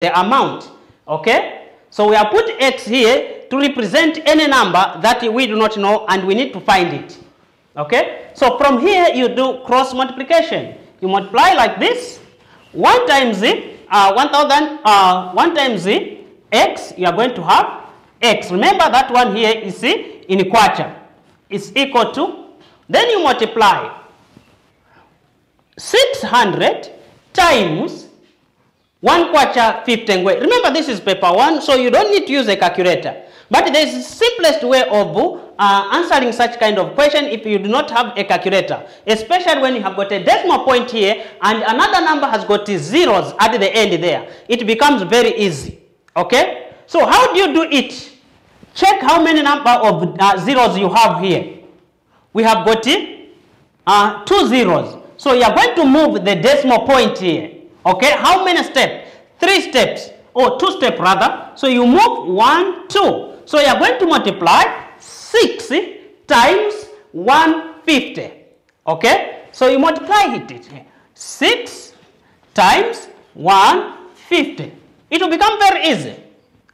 the amount. Okay? So we have put x here to represent any number that we do not know and we need to find it. Okay? So from here you do cross multiplication. You multiply like this. 1 times 1,000, 1 times x, you are going to have x. Remember that one here is in kwacha. It's equal to, then you multiply 600 times 1 kwacha 50 ngwe. Remember this is paper 1, so you don't need to use a calculator. But there is the simplest way of answering such kind of question if you do not have a calculator. Especially when you have got a decimal point here and another number has got zeros at the end there. It becomes very easy. Okay? So how do you do it? Check how many number of zeros you have here. We have got 2 zeros. So you are going to move the decimal point here. Okay? How many steps? 3 steps. Or 2 steps rather. So you move 1, 2. So you are going to multiply 6 times 150. Okay? So you multiply it. 6 times 150. It will become very easy.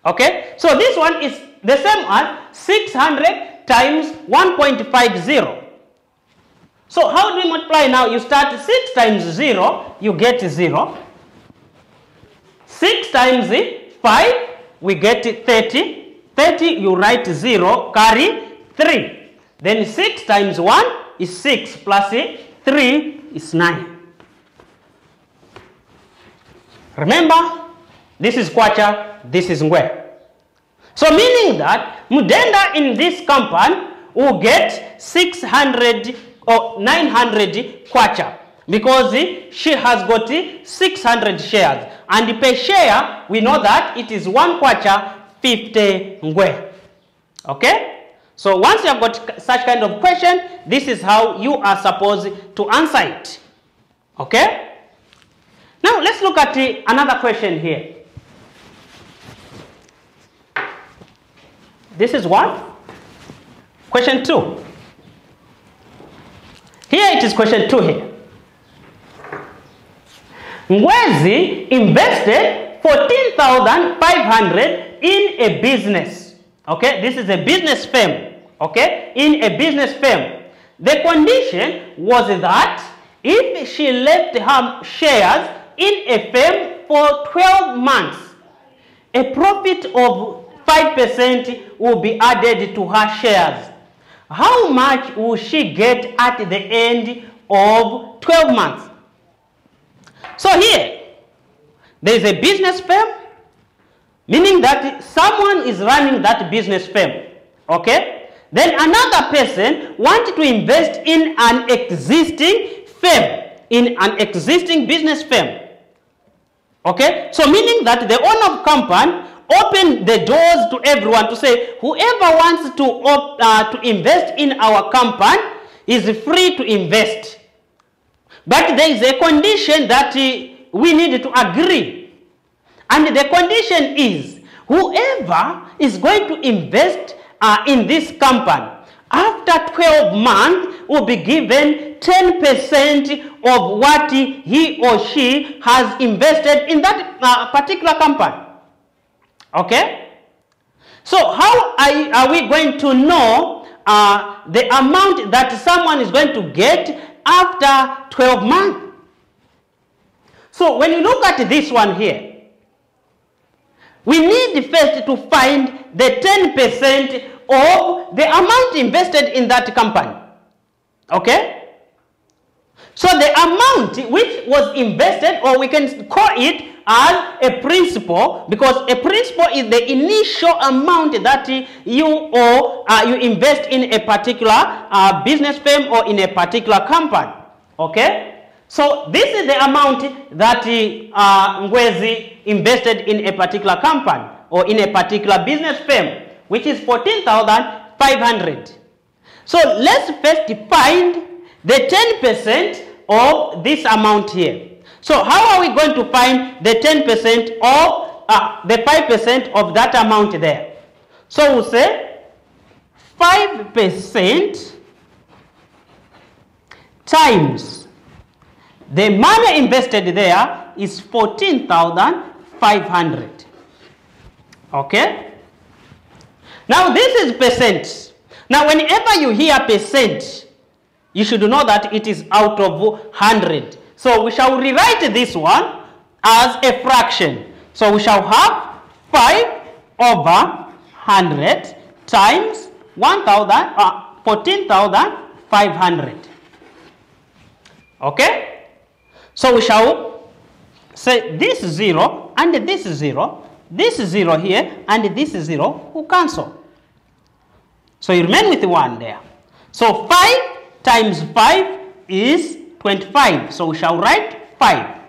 Okay? So this one is the same as 600 times 1.50. So how do we multiply now? You start 6 times 0, you get 0. 6 times 5, we get 30. 30, you write 0, carry 3. Then 6 times 1 is 6 plus 3 is 9. Remember, this is kwacha, this is ngwe. So meaning that Mudenda in this company will get 600 or 900 kwacha because she has got 600 shares. And per share, we know that it is 1 kwacha 50 ngwe. Okay? So once you have got such kind of question, this is how you are supposed to answer it. Okay? Now let's look at another question here. This is what? Question 2. Here it is question 2 here. Ngwezi invested 14,500 in a business. Okay, this is a business firm. Okay, in a business firm. The condition was that if she left her shares in a firm for 12 months, a profit of 5% will be added to her shares. How much will she get at the end of 12 months? So here, there is a business firm, meaning that someone is running that business firm. Okay? Then another person wants to invest in an existing firm, in an existing business firm. Okay? So meaning that the owner of company open the doors to everyone to say whoever wants to invest in our company is free to invest. But there is a condition that we need to agree. And the condition is whoever is going to invest in this company after 12 months will be given 10% of what he or she has invested in that particular company. Okay? So how are we going to know the amount that someone is going to get after 12 months? So when you look at this one here, we need first to find the 10% of the amount invested in that company. Okay? So the amount which was invested, or we can call it as a principal, because a principal is the initial amount that you invest in a particular business firm or in a particular company. Okay? So this is the amount that Ngwezi invested in a particular company or in a particular business firm, which is 14,500. So let's first find the 10% of this amount here. So how are we going to find the 10% of the 5% of that amount there? So we'll say 5% times the money invested there is 14,500 500. Okay? Now this is percent. Now whenever you hear percent, you should know that it is out of 100. So we shall rewrite this one as a fraction. So we shall have 5 over 100 times 14,500. Okay? So we shall say this 0 and this 0. This 0 here and this 0 will cancel. So you remain with 1 there. So 5 times 5 is 25. So we shall write 5.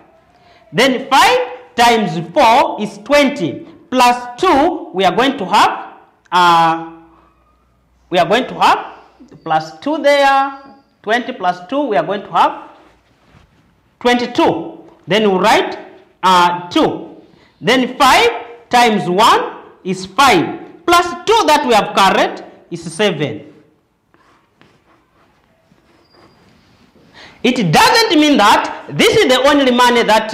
Then 5 times 4 is 20. Plus 2, we are going to have plus 2 there. 20 plus 2, we are going to have 22. Then we write 2. Then 5 times 1 is 5. Plus 2 that we have carried is 7. It doesn't mean that this is the only money that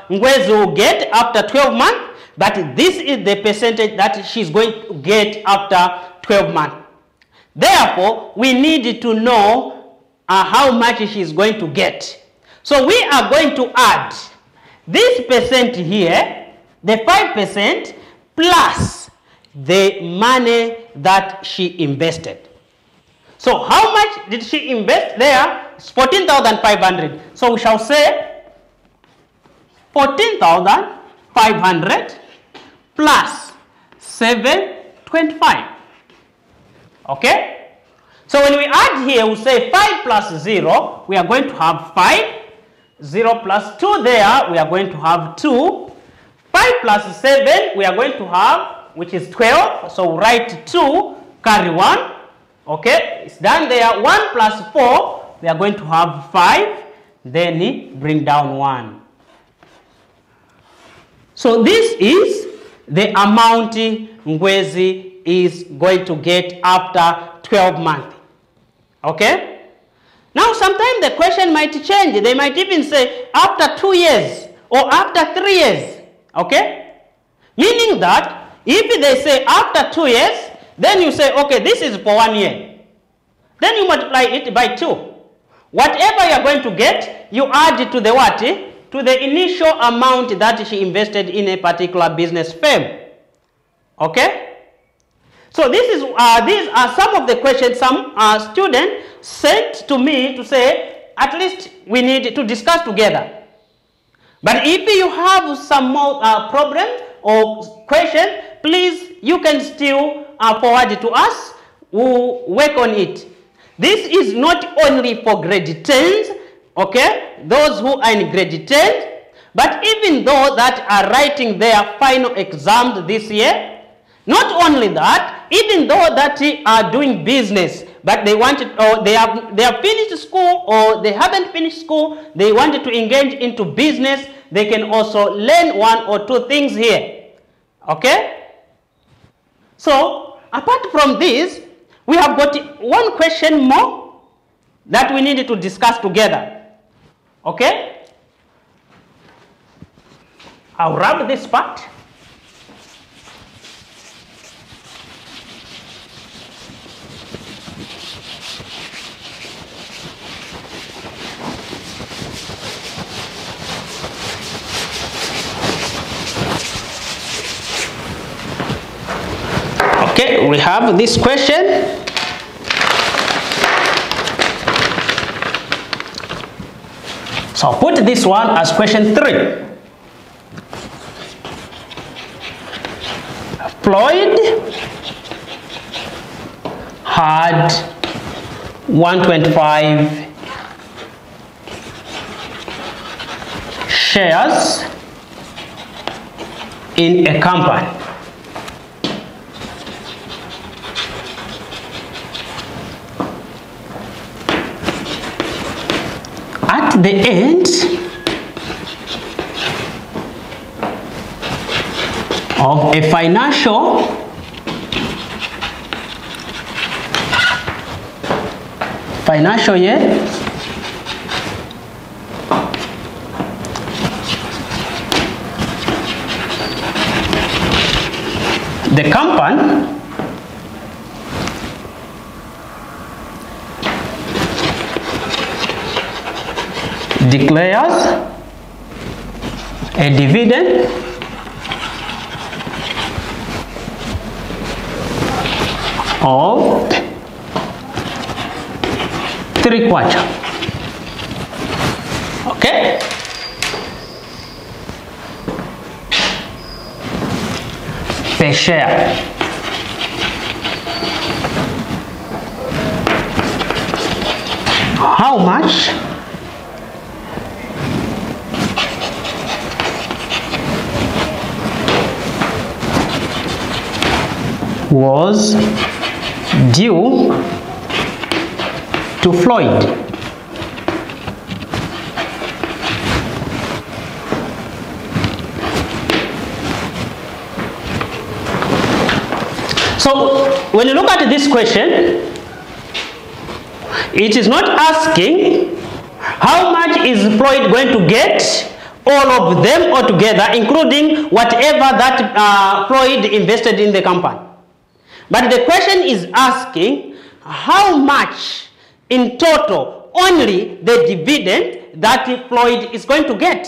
Ngwezi will get after 12 months, but this is the percentage that she's going to get after 12 months. Therefore, we need to know how much she's going to get. So we are going to add this percent here, the 5%, plus the money that she invested. So how much did she invest there? It's 14,500. So we shall say 14,500 plus 725. Okay? So when we add here, we say 5 plus 0, we are going to have 5. 0 plus 2 there, we are going to have 2. 5 plus 7, we are going to have, which is 12. So write 2, carry 1. Okay, it's done there. 1 plus 4, we are going to have 5. Then bring down 1. So this is the amount Ngwezi is going to get after 12 months. Okay? Now sometimes the question might change. They might even say after 2 years or after 3 years. Okay? Meaning that if they say after 2 years, then you say, okay, this is for 1 year. Then you multiply it by 2. Whatever you are going to get, you add it to the what? To the initial amount that she invested in a particular business firm. Okay? So these are some of the questions some students sent to me to say, at least we need to discuss together. But if you have some more problems or questions, please, you can still forward it to us. We'll work on it. This is not only for grade 10s, okay, those who are in grade 10, but even those that are writing their final exams this year. Not only that, even those that are doing business, but they wanted, or they have finished school or they haven't finished school, they wanted to engage into business, they can also learn 1 or 2 things here. Okay? So, apart from this, we have got one question more that we need to discuss together. Okay? I'll wrap this part. Okay, we have this question. So I'll put this one as question 3. Floyd had 125 shares in a company. At the end of a financial year, the company declares a dividend of 3/4. Okay, per share. How much was due to Floyd? So when you look at this question, it is not asking how much is Floyd going to get, all of them altogether, including whatever that Floyd invested in the company. But the question is asking how much in total, only the dividend that Floyd is going to get.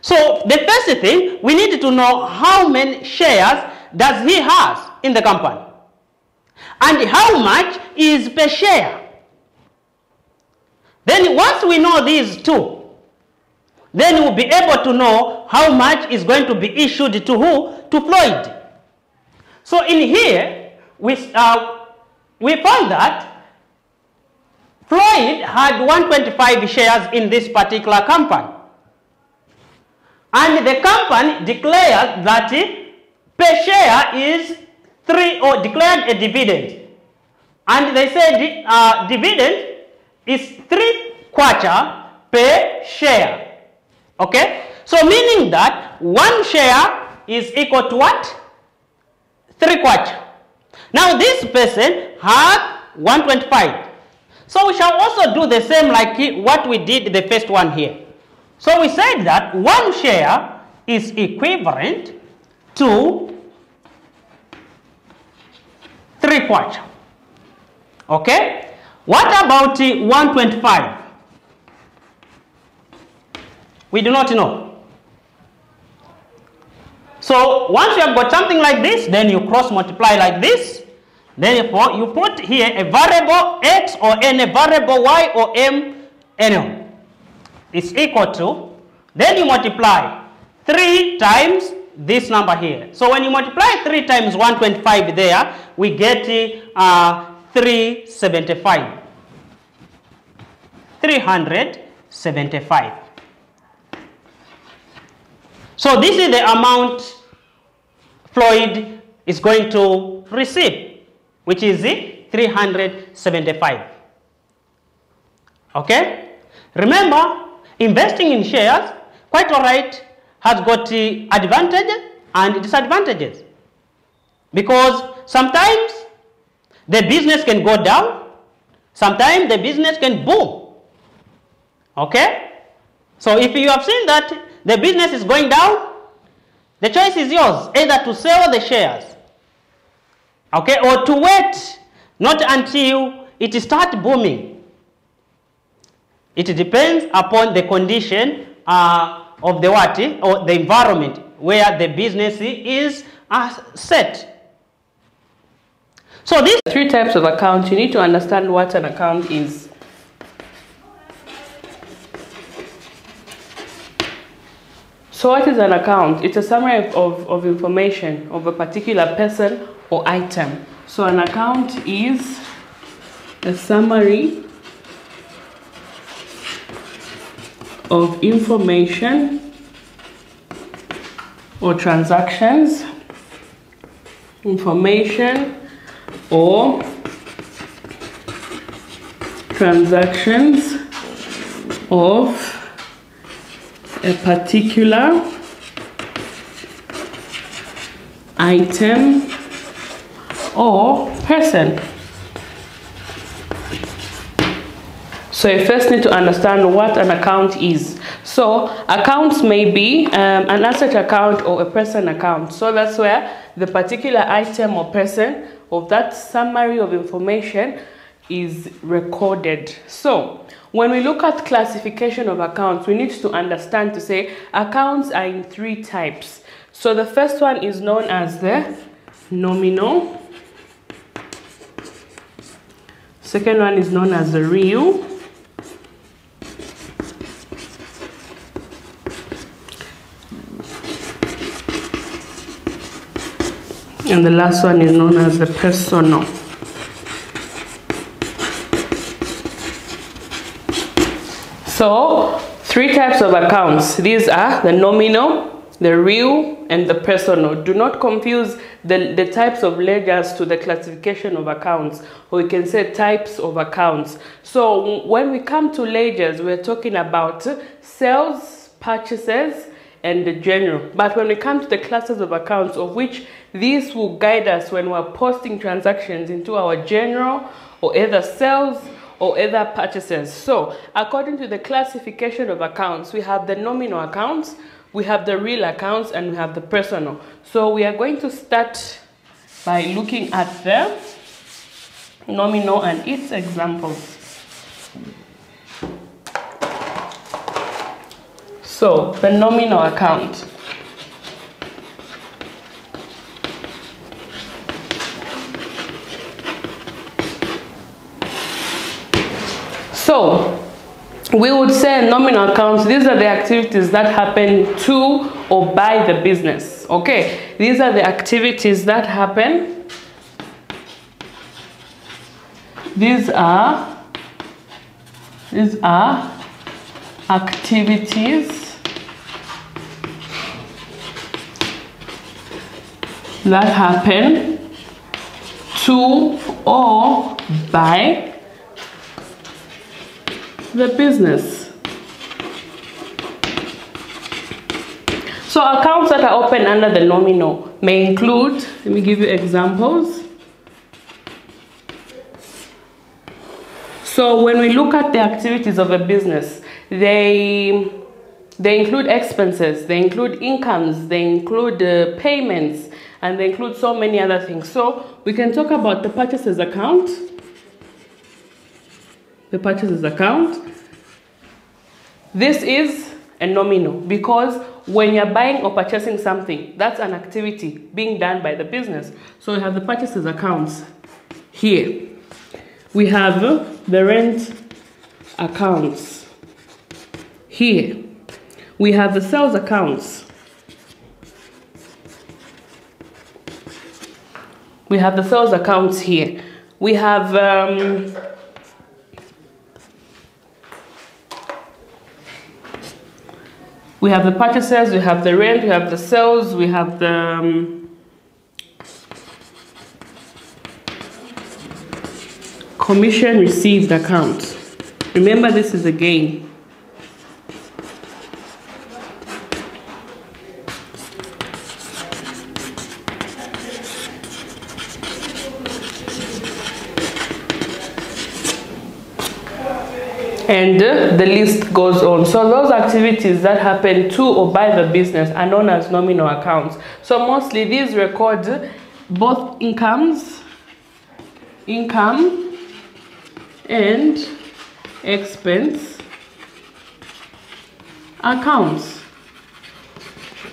So the first thing, we need to know how many shares does he has in the company, and how much is per share. Then once we know these two, then we'll be able to know how much is going to be issued to who? To Floyd. So in here, we found that Floyd had 125 shares in this particular company. And the company declared that per share is 3, or declared a dividend. And they said dividend is 3/4 per share. Okay? So meaning that 1 share is equal to what? 3/4. Now this person had 125. So we shall also do the same like what we did the first one here. So we said that 1 share is equivalent to 3/4. Okay? What about 125? We do not know. So once you have got something like this, then you cross multiply like this. Then you put here a variable x or any variable y or m, any. It's equal to, then you multiply 3 times this number here. So when you multiply 3 times 125 there, we get 375. 375. So this is the amount Floyd is going to receive, which is 375. Okay? Remember, investing in shares, quite all right, has got advantages and disadvantages. Because sometimes the business can go down, sometimes the business can boom. Okay? So if you have seen that the business is going down, the choice is yours, either to sell the shares, okay, or to wait, not until it starts booming. It depends upon the condition of the what, or the environment where the business is set. So these 3 types of accounts, you need to understand what an account is. So what is an account? It's a summary of information of a particular person or item. So an account is a summary of information or transactions, information or transactions of a particular item or person. So you first need to understand what an account is. So accounts may be an asset account or a person account. So that's where the particular item or person of that summary of information is recorded. So when we look at classification of accounts, we need to understand to say accounts are in 3 types. So the first one is known as the nominal. Second one is known as the real. And the last one is known as the personal. So 3 types of accounts. These are the nominal, the real, and the personal. Do not confuse the types of ledgers to the classification of accounts, or we can say types of accounts. So when we come to ledgers, we're talking about sales, purchases, and the general. But when we come to the classes of accounts, of which these will guide us when we're posting transactions into our general or either sales or either purchases. So according to the classification of accounts, we have the nominal accounts, we have the real accounts, and we have the personal. So we are going to start by looking at the nominal and its examples. So the nominal account. So we would say nominal accounts, these are the activities that happen to or by the business. Okay, these are the activities that happen. These are activities that happen to or by the business. So accounts that are open under the nominal may include, let me give you examples. So when we look at the activities of a business, they include expenses, they include incomes, they include payments, and they include so many other things. So we can talk about the purchases account. The purchases account. This is a nominal because when you're buying or purchasing something, that's an activity being done by the business. So we have the purchases accounts here. We have the rent accounts here. We have the sales accounts. We have the sales accounts here. We have the purchases, we have the rent, we have the sales, we have the commission received account. Remember, this is a gain. And the list goes on. So those activities that happen to or by the business are known as nominal accounts. So mostly these record both income and expense accounts.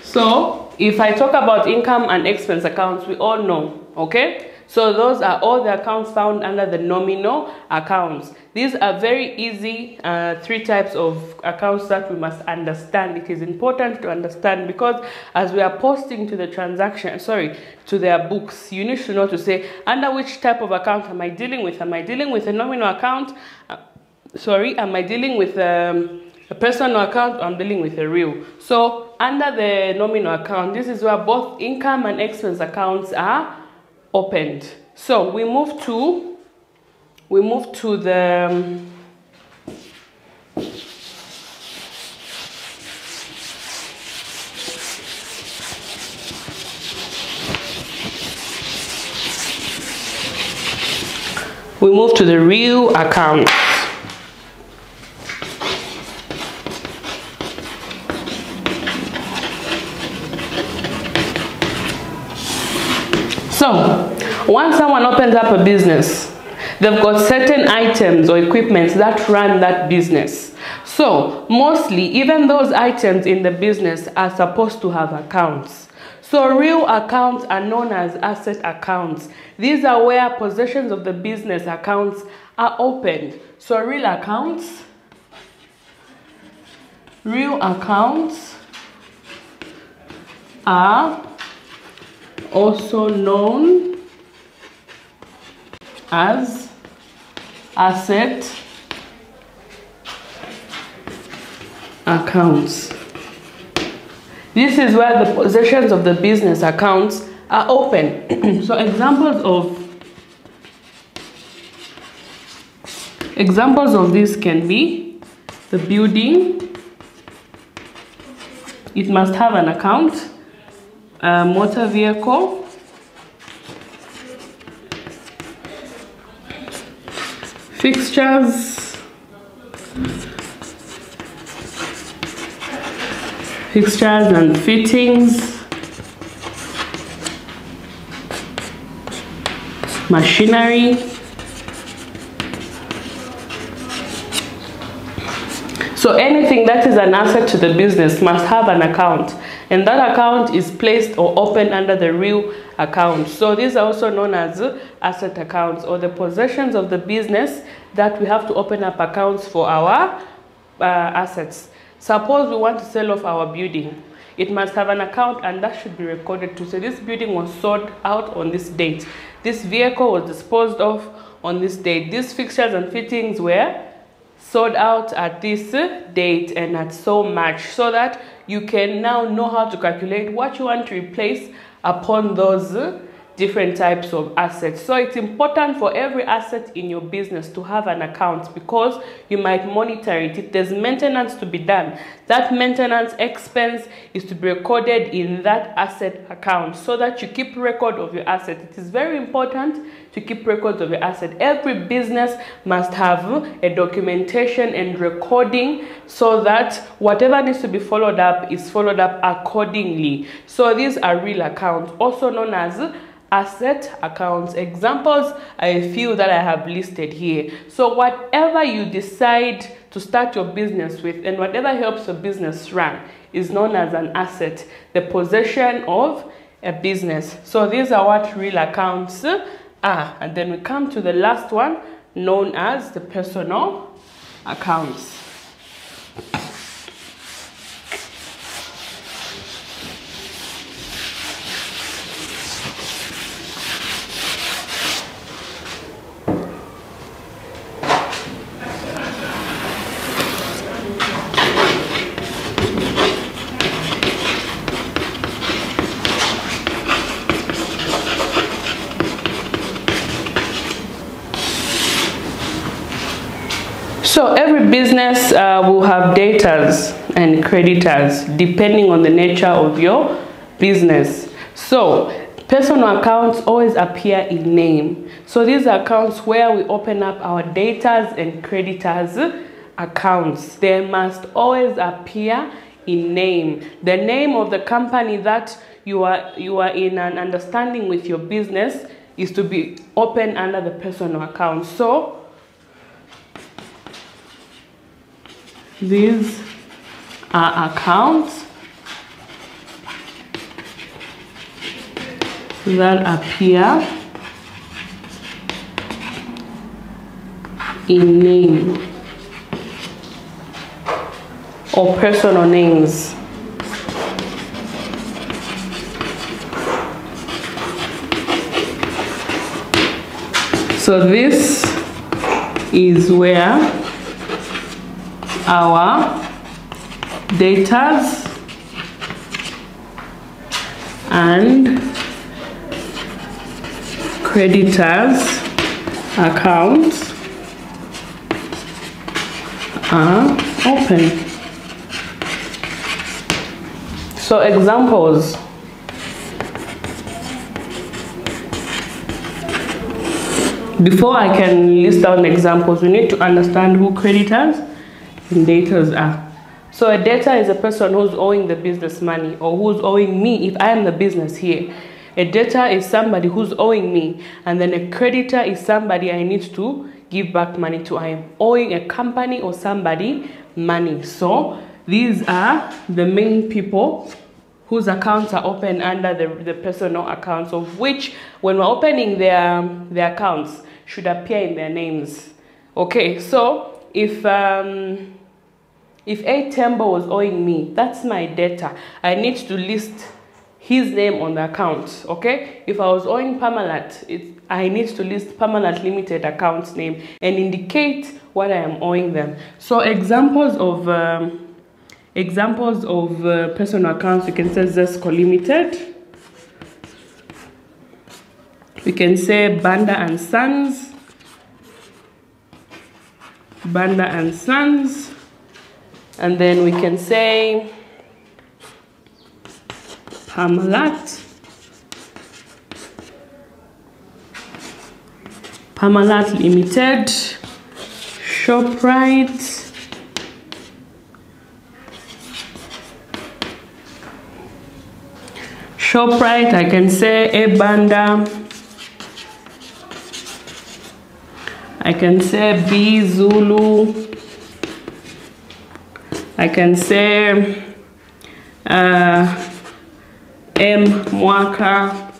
So if I talk about income and expense accounts, we all know, okay? So those are all the accounts found under the nominal accounts. These are very easy 3 types of accounts that we must understand. It is important to understand because as we are posting to the transaction, to their books, you need to know to say under which type of account am I dealing with? Am I dealing with a nominal account? Am I dealing with a personal account? Or I'm dealing with a real. So under the nominal account, this is where both income and expense accounts are opened. So we move to the real account. So once someone opens up a business, they've got certain items or equipments that run that business. So mostly, even those items in the business are supposed to have accounts. So real accounts are known as asset accounts. These are where possessions of the business accounts are opened. So real accounts are also known as asset accounts. This is where the possessions of the business accounts are open. So examples of this can be the building. It must have an account. Motor vehicle. Fixtures and fittings, machinery. So anything that is an asset to the business must have an account, and that account is placed or opened under the real account. So these are also known as asset accounts, or the possessions of the business that we have to open up accounts for our assets. Suppose we want to sell off our building. It must have an account, and that should be recorded to say this building was sold out on this date. This vehicle was disposed of on this date. These fixtures and fittings were sold out at this date and at so much, so that you can now know how to calculate what you want to replace upon those different types of assets. So it's important for every asset in your business to have an account, because you might monitor it. If there's maintenance to be done, that maintenance expense is to be recorded in that asset account, so that you keep record of your asset. It is very important to keep records of your asset. Every business must have a documentation and recording, so that whatever needs to be followed up is followed up accordingly. So these are real accounts, also known as asset accounts. Examples are a few that I have listed here. So whatever you decide to start your business with and whatever helps your business run is known as an asset, the possession of a business. So these are what real accounts are. And then we come to the last one, known as the personal accounts. So every business will have debtors and creditors depending on the nature of your business. So personal accounts always appear in name. So these are accounts where we open up our debtors and creditors accounts. They must always appear in name. The name of the company that you are in an understanding with your business is to be opened under the personal account. So these are accounts that appear in name or personal names. So this is where our debtors and creditors accounts are open. So examples: before I can list down examples, we need to understand who creditors and debtors are. So a debtor is a person who's owing the business money, or who's owing me if I am the business here. A debtor is somebody who's owing me, and then a creditor is somebody I need to give back money to. I am owing a company or somebody money. So these are the main people whose accounts are open under the personal accounts, of which when we're opening their accounts should appear in their names. Okay, so if A Tembo was owing me, that's my debtor. I need to list his name on the account. Okay, if I was owing Parmalat, I need to list Parmalat Limited account name and indicate what I am owing them. So examples of personal accounts, we can say Zesco Limited. We can say Banda and Sons. Banda and Sons. And then we can say Parmalat. Parmalat Limited. ShopRite. ShopRite, I can say A Banda. I can say B Zulu. I can say M Mwaka.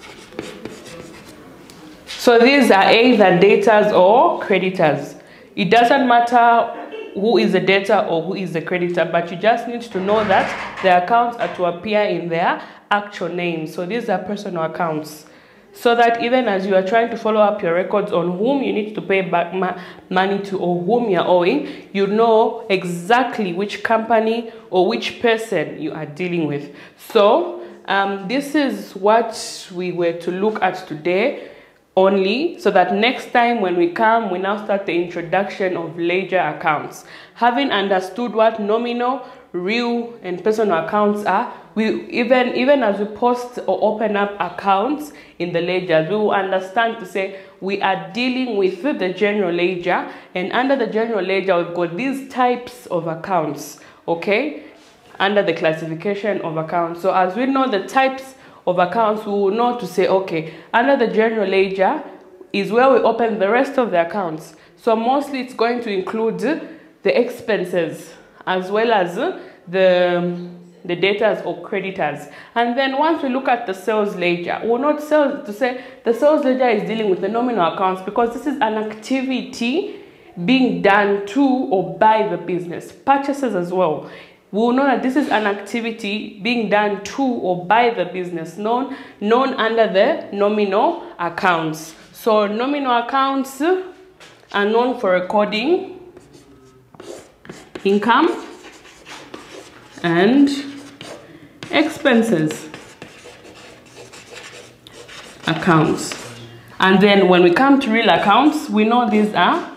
So these are either debtors or creditors. It doesn't matter who is the debtor or who is the creditor, but you just need to know that the accounts are to appear in their actual names. So these are personal accounts, so that even as you are trying to follow up your records on whom you need to pay back money to or whom you're owing, you know exactly which company or which person you are dealing with. So this is what we were to look at today only, so that next time when we come, we now start the introduction of ledger accounts. Having understood what nominal, real, and personal accounts are, we even as we post or open up accounts in the ledgers, we will understand to say we are dealing with the general ledger, and under the general ledger we've got these types of accounts, okay, under the classification of accounts. So as we know the types of accounts, we will know to say, okay, under the general ledger is where we open the rest of the accounts. So mostly it's going to include the expenses as well as the debtors or creditors. And then once we look at the sales ledger, we'll not to say the sales ledger is dealing with the nominal accounts, because this is an activity being done to or by the business. Purchases as well, we will know that this is an activity being done to or by the business, known under the nominal accounts. So nominal accounts are known for recording income and expenses accounts. And then when we come to real accounts, we know these are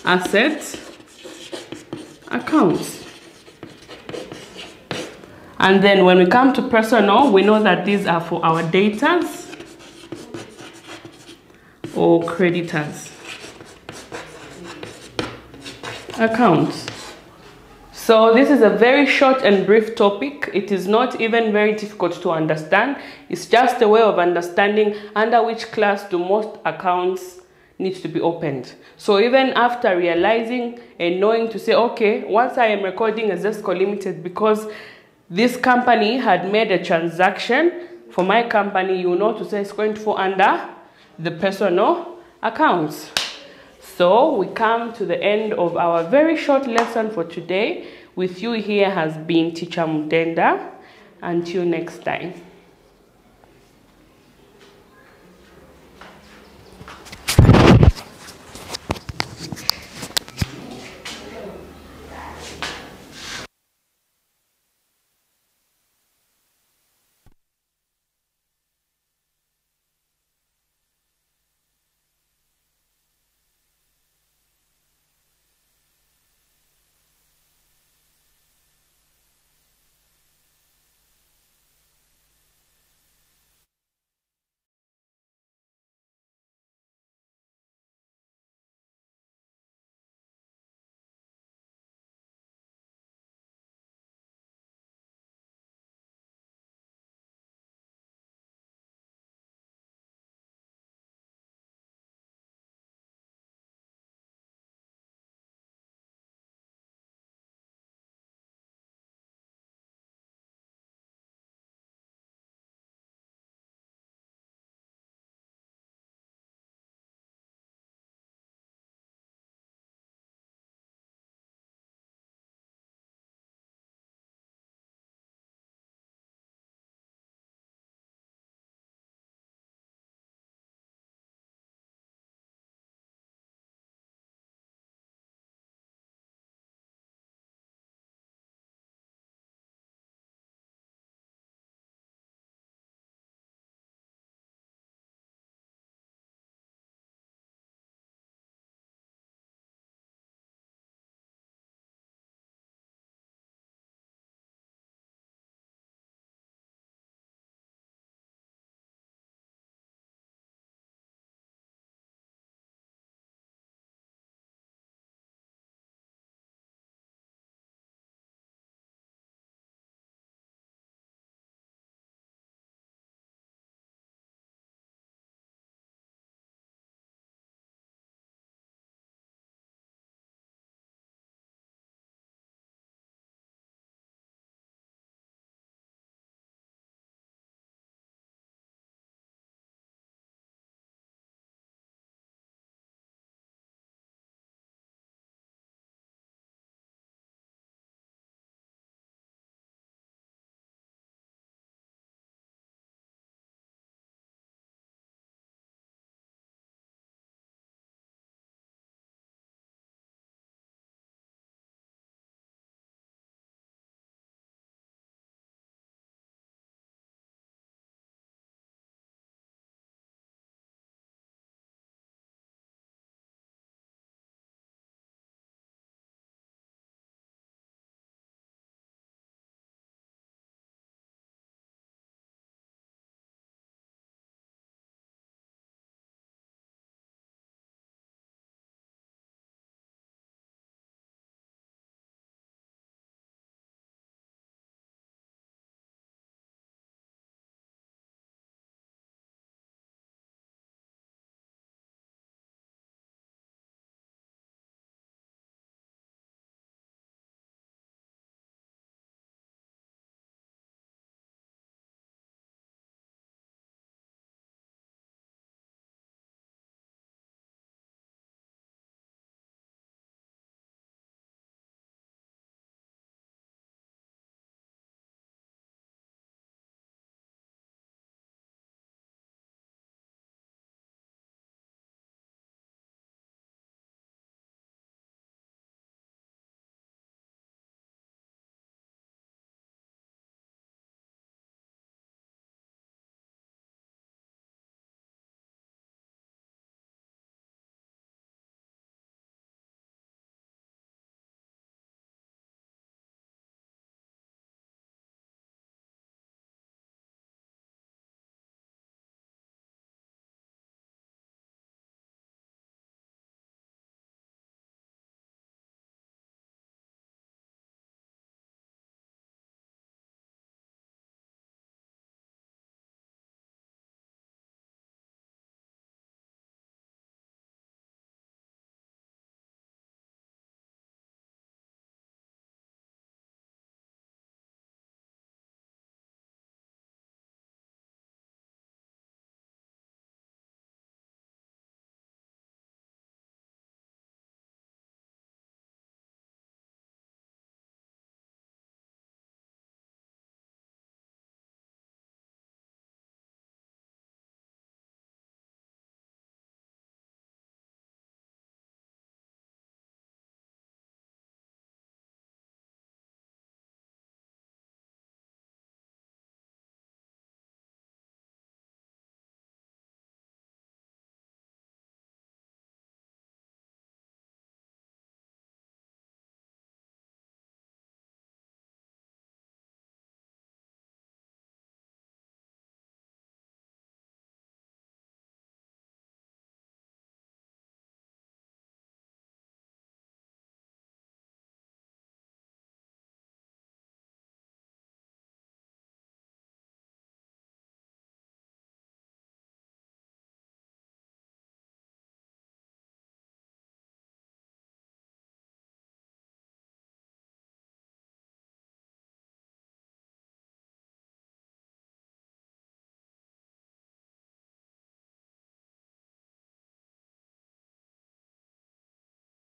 asset accounts. And then when we come to personal, we know that these are for our debtors or creditors accounts. So this is a very short and brief topic. It is not even very difficult to understand. It's just a way of understanding under which class do most accounts need to be opened. So even after realizing and knowing to say, okay, once I am recording as Zesco Limited because this company had made a transaction for my company, you know to say it's going to fall under the personal accounts. So we come to the end of our very short lesson for today. With you here has been Teacher Mudenda. Until next time.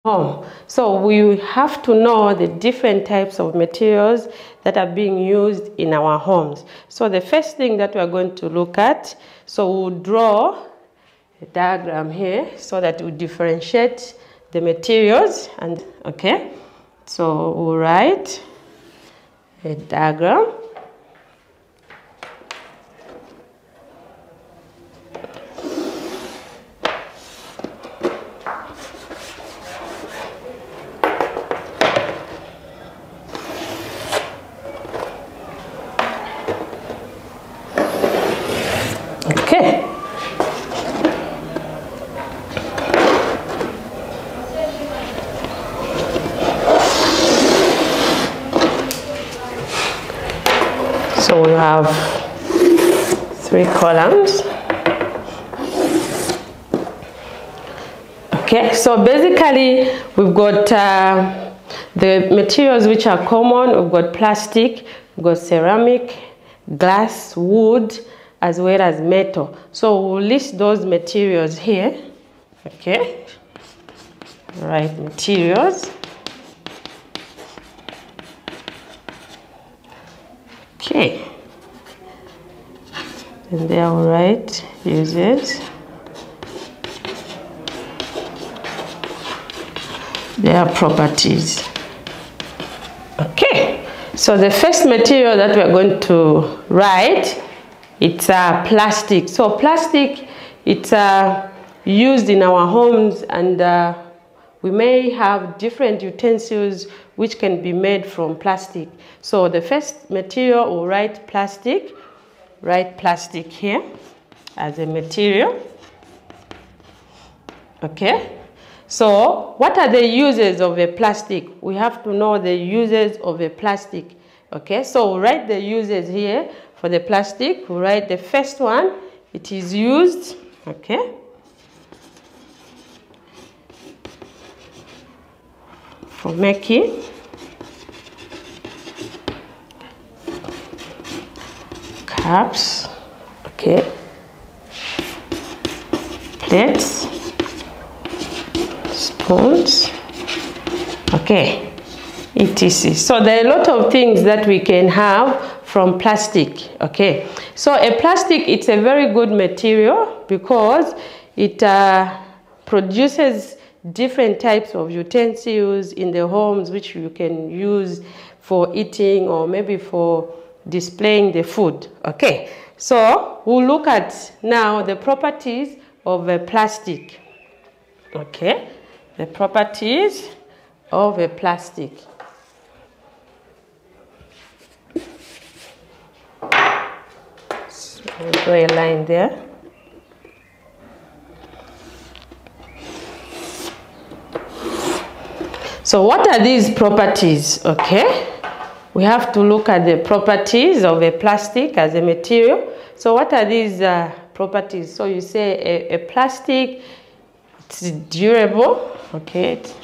home. So we have to know the different types of materials that are being used in our homes. So the first thing that we're going to look at, so we'll draw a diagram here so that we differentiate the materials. And okay, so we'll write a diagram. Okay. So we have 3 columns. Okay, so basically we've got the materials which are common. We've got plastic, we've got ceramic, glass, wood, as well as metal. So we'll list those materials here. Okay, right, materials. Okay, and there I'll write uses, their properties. Okay, so the first material that we're going to write, it's plastic. So plastic, it's used in our homes, and we may have different utensils which can be made from plastic. So the first material, we'll write plastic. Write plastic here as a material. Okay. So what are the uses of a plastic? We have to know the uses of a plastic. Okay. So we'll write the uses here for the plastic. We'll write the first one. It is used. Okay. For making cups, okay, plates, spoons, okay, etc. So there are a lot of things that we can have from plastic. Okay, so a plastic, it's a very good material because it produces different types of utensils in the homes which you can use for eating or maybe for displaying the food. Okay, so we'll look at now the properties of a plastic. Okay, the properties of a plastic. So we'll draw a line there. So what are these properties? Okay, we have to look at the properties of a plastic as a material. So what are these properties? So you say a plastic, it's durable. Okay, it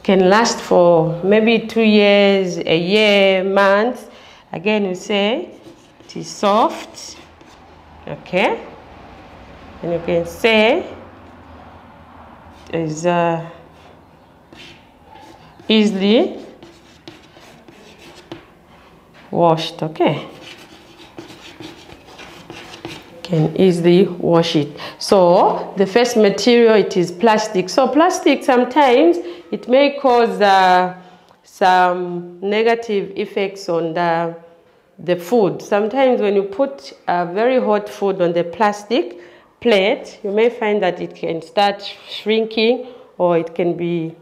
can last for maybe 2 years, a year, months. Again, you say it is soft. Okay, and you can say is easily washed. Okay, can easily wash it. So the first material, it is plastic. So plastic, sometimes it may cause some negative effects on the food. Sometimes when you put very hot food on the plastic plate, you may find that it can start shrinking, or it can be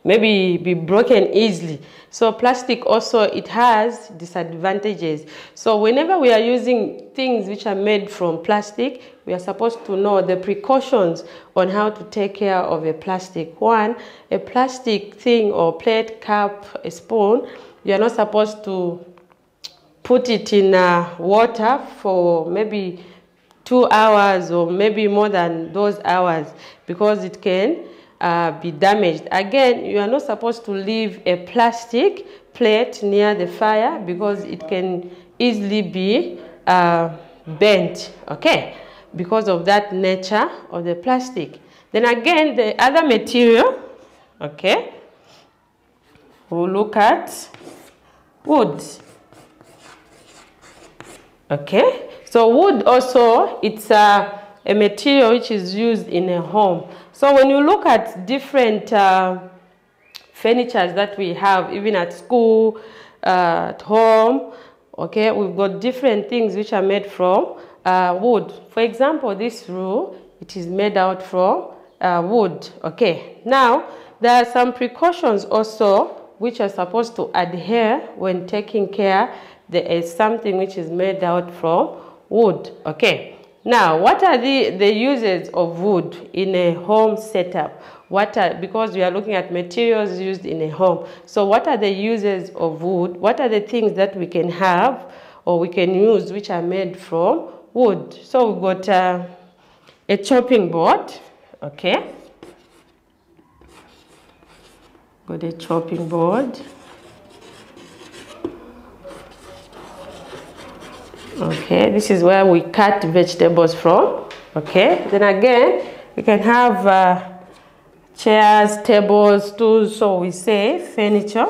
maybe broken easily. So plastic also, it has disadvantages. So whenever we are using things which are made from plastic, we are supposed to know the precautions on how to take care of a plastic. One, a plastic thing or plate, cup, a spoon, you are not supposed to put it in water for maybe 2 hours or maybe more than those hours, because it can be damaged. Again, you are not supposed to leave a plastic plate near the fire because it can easily be bent, okay, because of that nature of the plastic. Then again, the other material, okay, we'll look at wood. Okay, so wood also, it's a material which is used in a home. So when you look at different furnitures that we have, even at school, at home, okay, we've got different things which are made from wood. For example, this rule, it is made out from wood. Okay, now there are some precautions also which are supposed to adhere when taking care. There is something which is made out from wood. Okay, now what are the uses of wood in a home setup? Because we are looking at materials used in a home. So what are the uses of wood? What are the things that we can have or we can use which are made from wood? So we've got a chopping board. Okay, got a chopping board. Okay, this is where we cut vegetables from. Okay, then again, we can have chairs, tables, stools, so we say furniture.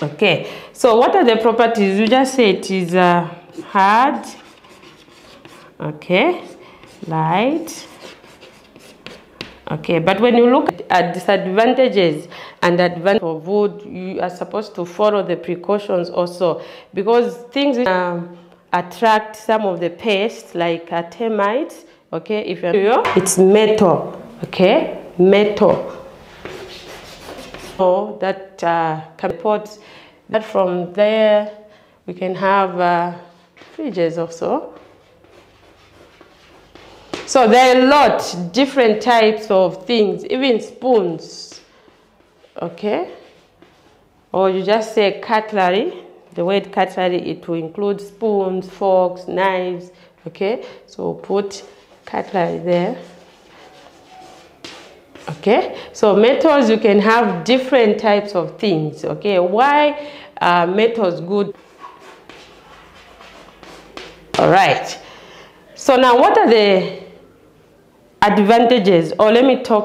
Okay, so what are the properties? You just say it is hard, okay, light. Okay, but when you look at disadvantages and advantages of wood, you are supposed to follow the precautions also, because things attract some of the pests like termites. Okay, if you're, it's metal. Okay, metal. So that can put that from there. We can have fridges also. So there are a lot different types of things, even spoons. Okay, or you just say cutlery. The word cutlery, it will include spoons, forks, knives. Okay, so put cutlery there. Okay, so metals, you can have different types of things. Okay, why are metals good? All right, so now what are the advantages? Or let me talk